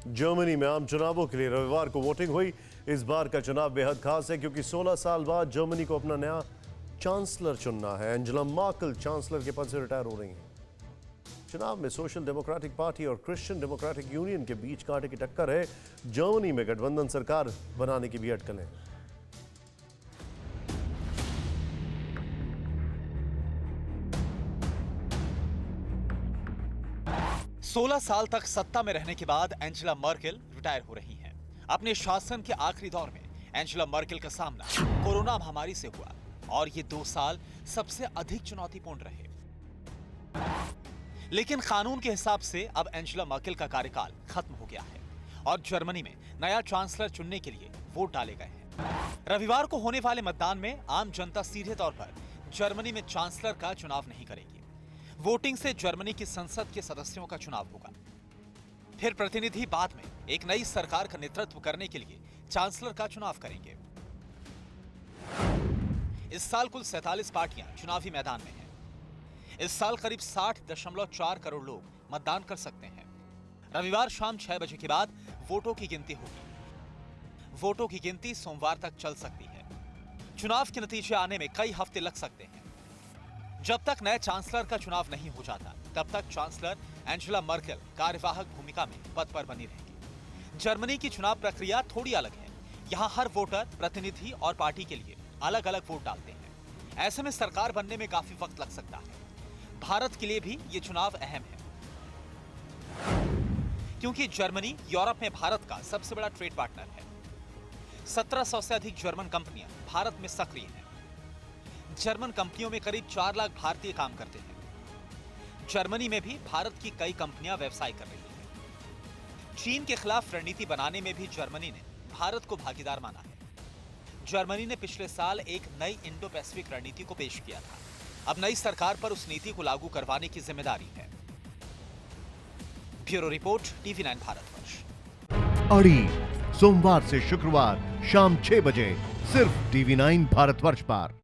Germany में आम चुनावों के लिए रविवार को वोटिंग हुई। इस बार का चुनाव बेहद खास है क्योंकि 16 साल बाद जर्मनी को अपना नया चांसलर चुनना है। एंजेला मर्केल चांसलर के पद से रिटायर हो रही हैं। चुनाव में सोशल डेमोक्रेटिक पार्टी और क्रिश्चियन डेमोक्रेटिक यूनियन के बीच कांटे की टक्कर है। जर्मनी में गठबंधन सरकार बनाने की भी अटकलें। 16 साल तक सत्ता में रहने के बाद एंजेला मर्केल रिटायर हो रही हैं। अपने शासन के आखिरी दौर में एंजेला मर्केल का सामना कोरोना महामारी से हुआ और ये 2 साल सबसे अधिक चुनौतीपूर्ण रहे। लेकिन कानून के हिसाब से अब एंजेला मर्केल का कार्यकाल खत्म हो गया है और जर्मनी में नया चांसलर चुनने के लिए वोट डाले गए हैं। रविवार को होने वाले मतदान में आम जनता सीधे तौर पर जर्मनी में चांसलर का चुनाव नहीं करेगी। वोटिंग से जर्मनी की संसद के सदस्यों का चुनाव होगा। फिर प्रतिनिधि बाद में एक नई सरकार का नेतृत्व करने के लिए चांसलर का चुनाव करेंगे। इस साल कुल 47 पार्टियां चुनावी मैदान में हैं। इस साल करीब 60.4 करोड़ लोग मतदान कर सकते हैं। रविवार शाम 6 बजे के बाद वोटों की गिनती होगी। वोटों की गिनती सोमवार तक चल सकती है। चुनाव के नतीजे आने में कई हफ्ते लग सकते हैं। जब तक नए चांसलर का चुनाव नहीं हो जाता, तब तक चांसलर एंजेला मर्केल कार्यवाहक भूमिका में पद पर बनी रहेगी। जर्मनी की चुनाव प्रक्रिया थोड़ी अलग है। यहाँ हर वोटर, प्रतिनिधि और पार्टी के लिए अलग अलग वोट डालते हैं। ऐसे में सरकार बनने में काफी वक्त लग सकता है। भारत के लिए भी ये चुनाव अहम है क्योंकि जर्मनी यूरोप में भारत का सबसे बड़ा ट्रेड पार्टनर है। 1700 से अधिक जर्मन कंपनियां भारत में सक्रिय हैं। जर्मन कंपनियों में करीब 4 लाख भारतीय काम करते हैं। जर्मनी में भी भारत की कई कंपनियां व्यवसाय कर रही हैं। चीन के खिलाफ रणनीति बनाने में भी जर्मनी ने भारत को भागीदार माना है। जर्मनी ने पिछले साल एक नई इंडो पैसिफिक रणनीति को पेश किया था। अब नई सरकार पर उस नीति को लागू करवाने की जिम्मेदारी है। Bureau report, TV9 Bharatvarsh. अड़ी सोमवार से शुक्रवार शाम 6 बजे सिर्फ TV9 भारतवर्ष पर।